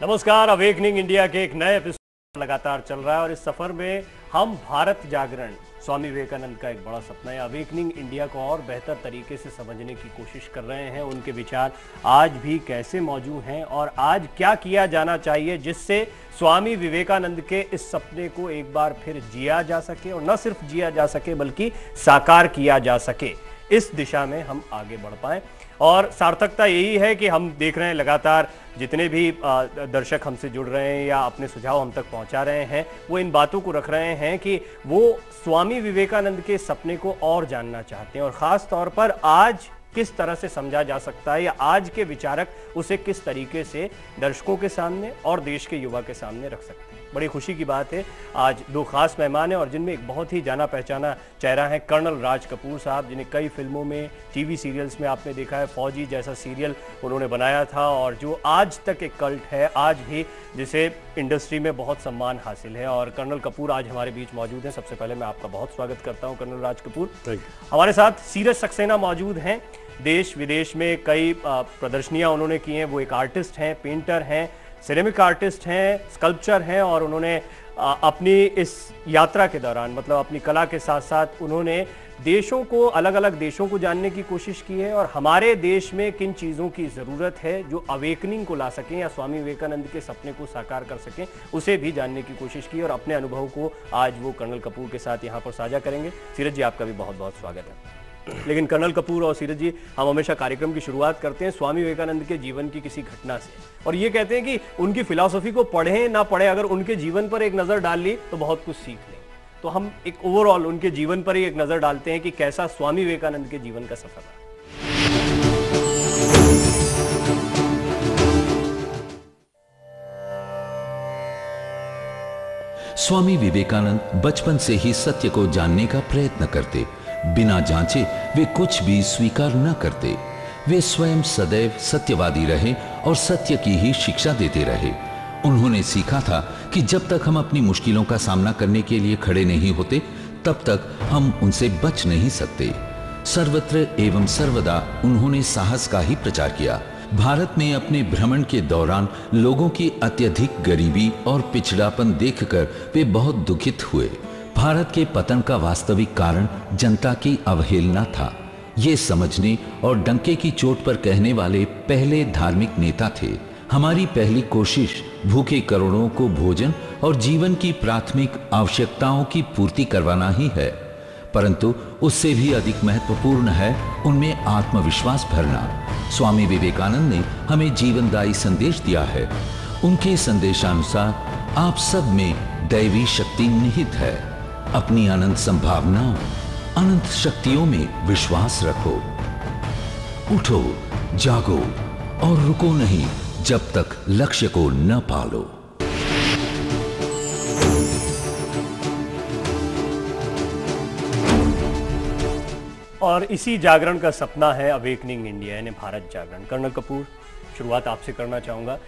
नमस्कार। Awakening India के एक नए एपिसोड लगातार चल रहा है और इस सफर में हम भारत जागरण, स्वामी विवेकानंद का एक बड़ा सपना है, अवेकनिंग इंडिया को और बेहतर तरीके से समझने की कोशिश कर रहे हैं। उनके विचार आज भी कैसे मौजूद हैं और आज क्या किया जाना चाहिए जिससे स्वामी विवेकानंद के इस सपने को एक बार फिर जिया जा सके और न सिर्फ जिया जा सके बल्कि साकार किया जा सके। इस दिशा में हम आगे बढ़ पाएं और सार्थकता यही है कि हम देख रहे हैं लगातार जितने भी दर्शक हमसे जुड़ रहे हैं या अपने सुझाव हम तक पहुंचा रहे हैं, वो इन बातों को रख रहे हैं कि वो स्वामी विवेकानंद के सपने को और जानना चाहते हैं और खास तौर पर आज किस तरह से समझा जा सकता है या आज के विचारक उसे किस तरीके से दर्शकों के सामने और देश के युवा के सामने रख सकते हैं। बड़ी खुशी की बात है, आज दो खास मेहमान हैं और जिनमें एक बहुत ही जाना पहचाना चेहरा है कर्नल राज कपूर साहब, जिन्हें कई फिल्मों में, टीवी सीरियल्स में आपने देखा है। फौजी जैसा सीरियल उन्होंने बनाया था और जो आज तक एक कल्ट है, आज भी जिसे इंडस्ट्री में बहुत सम्मान हासिल है। और कर्नल कपूर आज हमारे बीच मौजूद हैं। सबसे पहले मैं आपका बहुत स्वागत करता हूं कर्नल राज कपूर। हमारे साथ सीरज सक्सेना मौजूद हैं। देश विदेश में कई प्रदर्शनियां उन्होंने की हैं। वो एक आर्टिस्ट हैं, पेंटर हैं, सिरेमिक आर्टिस्ट हैं, स्कल्पचर हैं और उन्होंने अपनी इस यात्रा के दौरान मतलब अपनी कला के साथ साथ उन्होंने देशों को, अलग अलग देशों को जानने की कोशिश की है और हमारे देश में किन चीज़ों की ज़रूरत है जो अवेकनिंग को ला सकें या स्वामी विवेकानंद के सपने को साकार कर सकें, उसे भी जानने की कोशिश की और अपने अनुभव को आज वो कर्नल कपूर के साथ यहाँ पर साझा करेंगे। सीरज जी, आपका भी बहुत बहुत स्वागत है। लेकिन कर्नल कपूर और सीरज जी, हम हमेशा कार्यक्रम की शुरुआत करते हैं स्वामी विवेकानंद के जीवन की किसी घटना से और ये कहते हैं कि उनकी फिलॉसफी को पढ़ें ना पढ़ें, अगर उनके जीवन पर एक नज़र डाल ली तो बहुत कुछ सीख लें। तो हम एक ओवरऑल उनके जीवन पर ही एक नज़र डालते हैं कि कैसा स्वामी विवेकानंद के जीवन का सफर है। स्वामी विवेकानंद बचपन से ही सत्य को जानने का प्रयत्न करते, बिना जांचे वे कुछ भी स्वीकार न करते। वे स्वयं सदैव सत्यवादी रहे और सत्य की ही शिक्षा देते रहे। उन्होंने सीखा था कि जब तक हम अपनी मुश्किलों का सामना करने के लिए खड़े नहीं होते, तब तक हम उनसे बच नहीं सकते। सर्वत्र एवं सर्वदा उन्होंने साहस का ही प्रचार किया। भारत में अपने भ्रमण के दौरान लोगों की अत्यधिक गरीबी और पिछड़ापन देखकर वे बहुत दुखित हुए। भारत के पतन का वास्तविक कारण जनता की अवहेलना था। ये समझने और डंके की चोट पर कहने वाले पहले धार्मिक नेता थे। हमारी पहली कोशिश भूखे करोड़ों को भोजन और जीवन की प्राथमिक आवश्यकताओं की पूर्ति करवाना ही है, परंतु उससे भी अधिक महत्वपूर्ण है उनमें आत्मविश्वास भरना। स्वामी विवेकानंद ने हमें जीवनदायी संदेश दिया है। उनके संदेशानुसार आप सब में दैवी शक्ति निहित है। अपनी अनंत संभावनाओं, अनंत शक्तियों में विश्वास रखो। उठो, जागो और रुको नहीं जब तक लक्ष्य को न पालो। और इसी जागरण का सपना है अवेकनिंग इंडिया यानी भारत जागरण। कर्नल कपूर, शुरुआत आपसे करना चाहूँगा।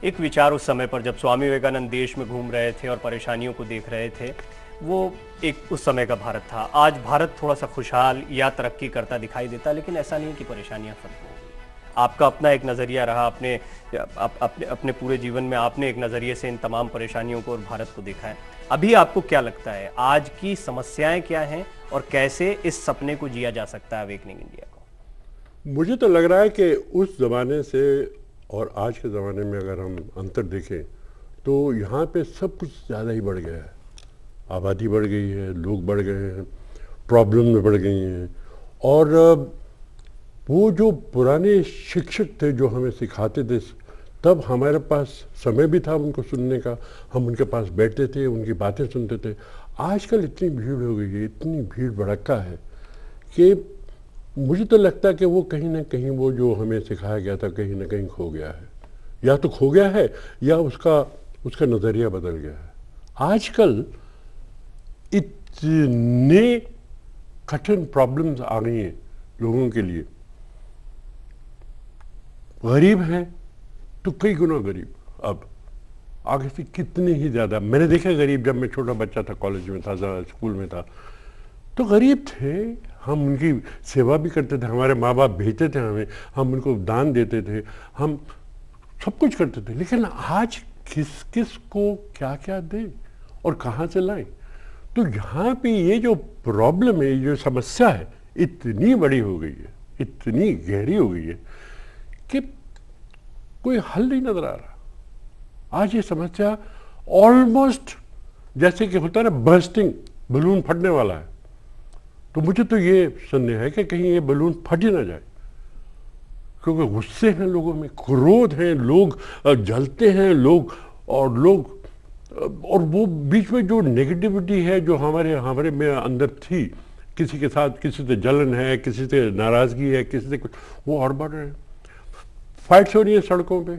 एक विचार उस समय पर जब स्वामी विवेकानंद देश में घूम रहे थे और परेशानियों को देख रहे थे, वो एक उस समय का भारत था। आज भारत थोड़ा सा खुशहाल या तरक्की करता दिखाई देता, लेकिन ऐसा नहीं कि परेशानियां खत्म हो गई। आपका अपना एक नज़रिया रहा, अपने पूरे जीवन में आपने एक नज़रिए से इन तमाम परेशानियों को और भारत को देखा है। अभी आपको क्या लगता है आज की समस्याएं क्या हैं और कैसे इस सपने को जिया जा सकता है अवेकनिंग इंडिया को? मुझे तो लग रहा है कि उस ज़माने से और आज के ज़माने में अगर हम अंतर देखें तो यहाँ पे सब कुछ ज़्यादा ही बढ़ गया है। आबादी बढ़ गई है, लोग बढ़ गए हैं, प्रॉब्लम में बढ़ गई हैं और वो जो पुराने शिक्षक थे जो हमें सिखाते थे, तब हमारे पास समय भी था उनको सुनने का, हम उनके पास बैठते थे, उनकी बातें सुनते थे। आजकल इतनी भीड़ हो गई है, इतनी भीड़ भड़क्का है कि मुझे तो लगता है कि वो कहीं ना कहीं वो जो हमें सिखाया गया था कहीं ना कहीं खो गया है, या तो खो गया है या उसका नज़रिया बदल गया है। आजकल इतने कठिन प्रॉब्लम्स आ गई हैं लोगों के लिए। गरीब हैं तो कई गुना गरीब, अब आगे से कितने ही ज़्यादा। मैंने देखा गरीब, जब मैं छोटा बच्चा था, कॉलेज में था, स्कूल में था, तो गरीब थे, हम उनकी सेवा भी करते थे, हमारे माँ बाप भेजते थे हमें, हम उनको दान देते थे, हम सब कुछ करते थे। लेकिन आज किस किस को क्या क्या दें और कहाँ से लाएं। तो यहाँ पे ये जो प्रॉब्लम है, जो समस्या है, इतनी बड़ी हो गई है, इतनी गहरी हो गई है कि कोई हल नहीं नजर आ रहा। आज ये समस्या ऑलमोस्ट जैसे कि होता है ना, बर्स्टिंग, बलून फटने वाला है। तो मुझे तो ये संदेह है कि कहीं ये बलून फट ही ना जाए, क्योंकि गुस्से हैं लोगों में, क्रोध है, लोग जलते हैं लोग, और वो बीच में जो नेगेटिविटी है जो हमारे में अंदर थी, किसी के साथ किसी से जलन है, किसी से नाराजगी है, किसी से कुछ, वो और बढ़ रहे हैं। फाइट्स हो रही है सड़कों पे,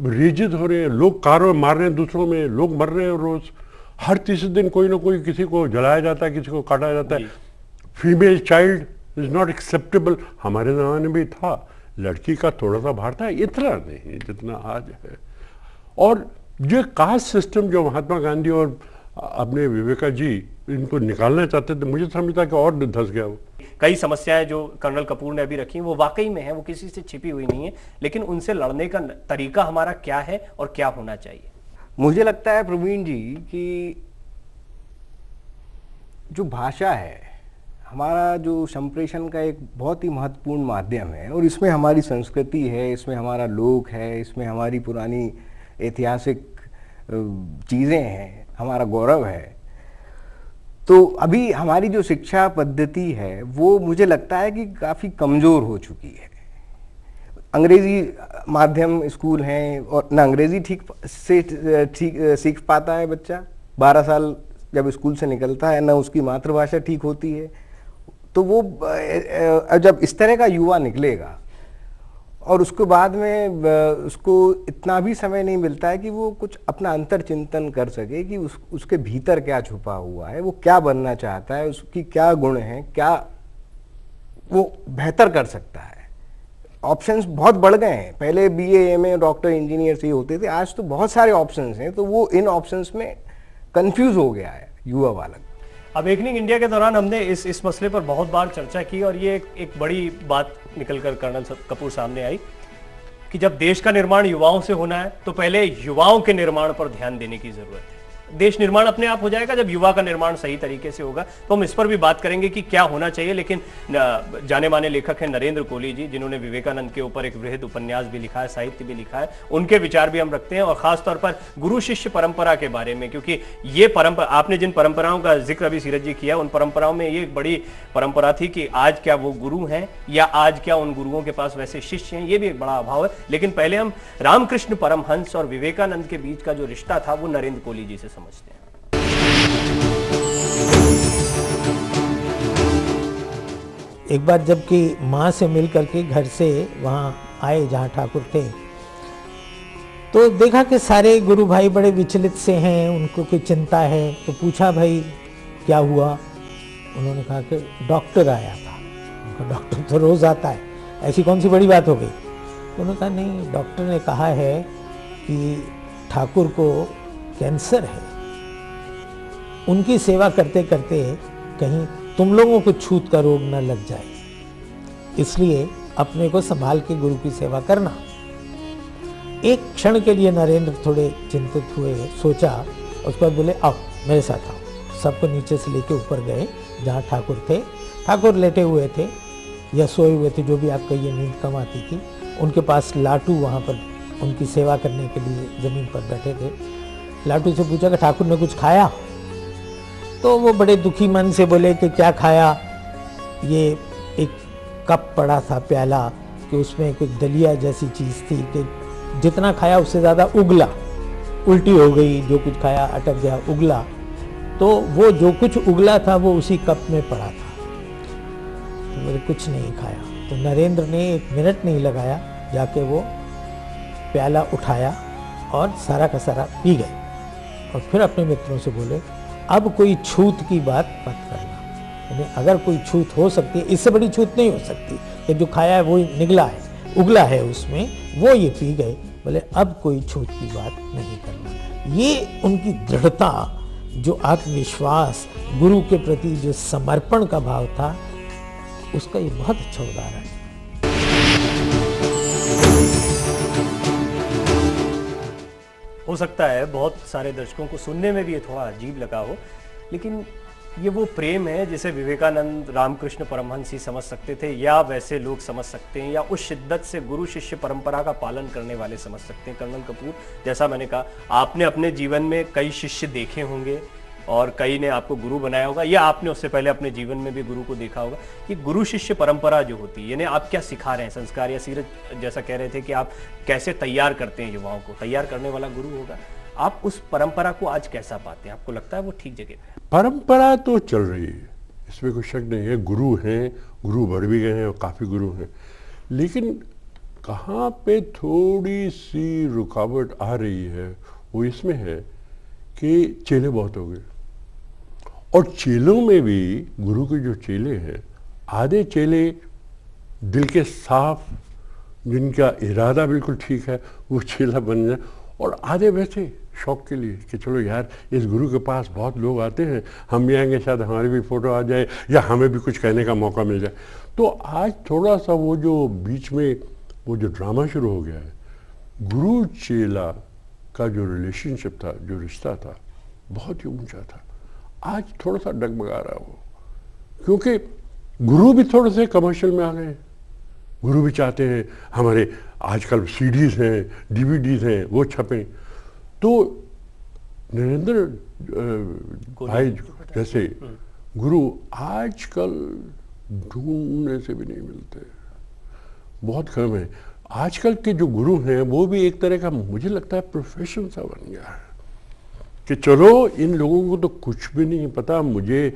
रेजेस हो रहे हैं, लोग कारों में मार रहे हैं दूसरों में, लोग मर रहे हैं रोज। हर तीसरे दिन कोई ना कोई किसी को जलाया जाता है, किसी को काटा जाता है। Female child is not acceptable. हमारे ज़माने में था, लड़की का थोड़ा सा भार था, इतना नहीं जितना आज है। और जो कास्ट सिस्टम जो महात्मा गांधी और अपने विवेका जी इनको निकालना चाहते थे, मुझे समझता कि और धंस गया वो। कई समस्याएं जो कर्नल कपूर ने अभी रखी वो वाकई में है, वो किसी से छिपी हुई नहीं है, लेकिन उनसे लड़ने का तरीका हमारा क्या है और क्या होना चाहिए। मुझे लगता है प्रवीण जी कि जो भाषा है हमारा, जो संप्रेषण का एक बहुत ही महत्वपूर्ण माध्यम है, और इसमें हमारी संस्कृति है, इसमें हमारा लोक है, इसमें हमारी पुरानी ऐतिहासिक चीज़ें हैं, हमारा गौरव है। तो अभी हमारी जो शिक्षा पद्धति है वो मुझे लगता है कि काफ़ी कमज़ोर हो चुकी है। अंग्रेज़ी माध्यम स्कूल हैं और न अंग्रेज़ी ठीक सीख पाता है बच्चा, 12 साल जब स्कूल से निकलता है, न उसकी मातृभाषा ठीक होती है। तो वो जब इस तरह का युवा निकलेगा और उसके बाद में उसको इतना भी समय नहीं मिलता है कि वो कुछ अपना अंतर चिंतन कर सके कि उसके भीतर क्या छुपा हुआ है, वो क्या बनना चाहता है, उसकी क्या गुण हैं, क्या वो बेहतर कर सकता है। ऑप्शंस बहुत बढ़ गए हैं, पहले बीए, एमए, डॉक्टर, इंजीनियर से ही होते थे, आज तो बहुत सारे ऑप्शंस हैं। तो वो इन ऑप्शंस में कंफ्यूज हो गया है युवा बालक। अवेकनिंग इंडिया के दौरान हमने इस मसले पर बहुत बार चर्चा की और ये एक बड़ी बात निकलकर कर्नल कपूर सामने आई कि जब देश का निर्माण युवाओं से होना है तो पहले युवाओं के निर्माण पर ध्यान देने की जरूरत है। देश निर्माण अपने आप हो जाएगा जब युवा का निर्माण सही तरीके से होगा। तो हम इस पर भी बात करेंगे कि क्या होना चाहिए, लेकिन जाने माने लेखक हैं नरेंद्र कोहली जी, जिन्होंने विवेकानंद के ऊपर एक वृहद उपन्यास भी लिखा है, साहित्य भी लिखा है, उनके विचार भी हम रखते हैं, और खासतौर पर गुरु शिष्य परंपरा के बारे में, क्योंकि ये परंपरा, आपने जिन परंपराओं का जिक्र अभी सीरज जी किया, उन परंपराओं में ये एक बड़ी परंपरा थी कि आज क्या वो गुरु हैं या आज क्या उन गुरुओं के पास वैसे शिष्य हैं, ये भी एक बड़ा अभाव है। लेकिन पहले हम रामकृष्ण परमहंस और विवेकानंद के बीच का जो रिश्ता था वो नरेंद्र कोहली जी से समझते हैं। एक बार जबकि माँ से मिल करके घर से वहाँ आए जहाँ ठाकुर थे, तो देखा कि सारे गुरु भाई बड़े विचलित से हैं, उनको कोई चिंता है। तो पूछा भाई क्या हुआ? उन्होंने कहा कि डॉक्टर आया था। डॉक्टर तो रोज आता है, ऐसी कौन सी बड़ी बात हो गई? उन्होंने कहा नहीं, डॉक्टर ने कहा है कि ठाकुर को कैंसर है, उनकी सेवा करते करते कहीं तुम लोगों को छूत का रोग न लग जाए, इसलिए अपने को संभाल के गुरु की सेवा करना। एक क्षण के लिए नरेंद्र थोड़े चिंतित हुए, सोचा, उसके बाद बोले आओ मेरे साथ आओ। सबको नीचे से लेके ऊपर गए जहाँ ठाकुर थे। ठाकुर लेटे हुए थे या सोए हुए थे, जो भी आप कहिए, नींद कम आती थी। उनके पास लाटू वहाँ पर उनकी सेवा करने के लिए जमीन पर बैठे थे। लाटू से पूछा कि ठाकुर ने कुछ खाया? तो वो बड़े दुखी मन से बोले कि क्या खाया, ये एक कप पड़ा था, प्याला, कि उसमें कोई दलिया जैसी चीज़ थी कि जितना खाया उससे ज़्यादा उगला, उल्टी हो गई, जो कुछ खाया अटक गया, उगला। तो वो जो कुछ उगला था वो उसी कप में पड़ा था। तो बोले कुछ नहीं खाया। तो नरेंद्र ने 1 मिनट नहीं लगाया, जाके वो प्याला उठाया और सारा का सारा पी गए। और फिर अपने मित्रों से बोले अब कोई छूत की बात मत करना, यानी अगर कोई छूत हो सकती है, इससे बड़ी छूत नहीं हो सकती कि जो खाया है वो निगला है, उगला है उसमें, वो ये पी गए। बोले अब कोई छूत की बात नहीं करना। ये उनकी दृढ़ता, जो आत्मविश्वास, गुरु के प्रति जो समर्पण का भाव था, उसका ये बहुत अच्छा उदाहरण है। सकता है बहुत सारे दर्शकों को सुनने में भी ये थोड़ा अजीब लगा हो, लेकिन ये वो प्रेम है जिसे विवेकानंद रामकृष्ण परमहंस ही समझ सकते थे, या वैसे लोग समझ सकते हैं, या उस शिद्दत से गुरु शिष्य परंपरा का पालन करने वाले समझ सकते हैं। कर्नल कपूर, जैसा मैंने कहा, आपने अपने जीवन में कई शिष्य देखे होंगे और कई ने आपको गुरु बनाया होगा, या आपने उससे पहले अपने जीवन में भी गुरु को देखा होगा। कि गुरु शिष्य परंपरा जो होती है, यानी आप क्या सिखा रहे हैं, संस्कार या सीरत, जैसा कह रहे थे कि आप कैसे तैयार करते हैं युवाओं को, तैयार करने वाला गुरु होगा। आप उस परंपरा को आज कैसा पाते हैं? आपको लगता है वो ठीक जगह पे? परंपरा तो चल रही है, इसमें कोई शक नहीं है। गुरु हैं, गुरु बढ़ भी गए हैं और काफ़ी गुरु हैं, लेकिन कहाँ पे थोड़ी सी रुकावट आ रही है वो इसमें है कि चेले बहुत हो गए, और चेलों में भी गुरु के जो चेले हैं, आधे चेले दिल के साफ, जिनका इरादा बिल्कुल ठीक है, वो चेला बन जाए, और आधे वैसे शौक के लिए कि चलो यार इस गुरु के पास बहुत लोग आते हैं, हम भी आएंगे, शायद हमारी भी फोटो आ जाए या हमें भी कुछ कहने का मौका मिल जाए। तो आज थोड़ा सा वो जो बीच में वो जो ड्रामा शुरू हो गया है, गुरु चेला का जो रिलेशनशिप था, जो रिश्ता था, बहुत ही ऊंचा था, आज थोड़ा सा डगमगा रहा है वो, क्योंकि गुरु भी थोड़े से कमर्शियल में आ गए। गुरु भी चाहते हैं हमारे आजकल सीडीज हैं, डीवीडीज हैं, वो छपें। तो नरेंद्र भाई जैसे गुरु आजकल ढूंढने से भी नहीं मिलते, बहुत कम है। आजकल के जो गुरु हैं वो भी एक तरह का, मुझे लगता है, प्रोफेशन सा बन गया है कि चलो इन लोगों को तो कुछ भी नहीं पता, मुझे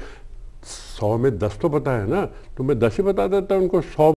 100 में 10 तो पता है ना, तो मैं 10 ही बता देता हूँ उनको, 100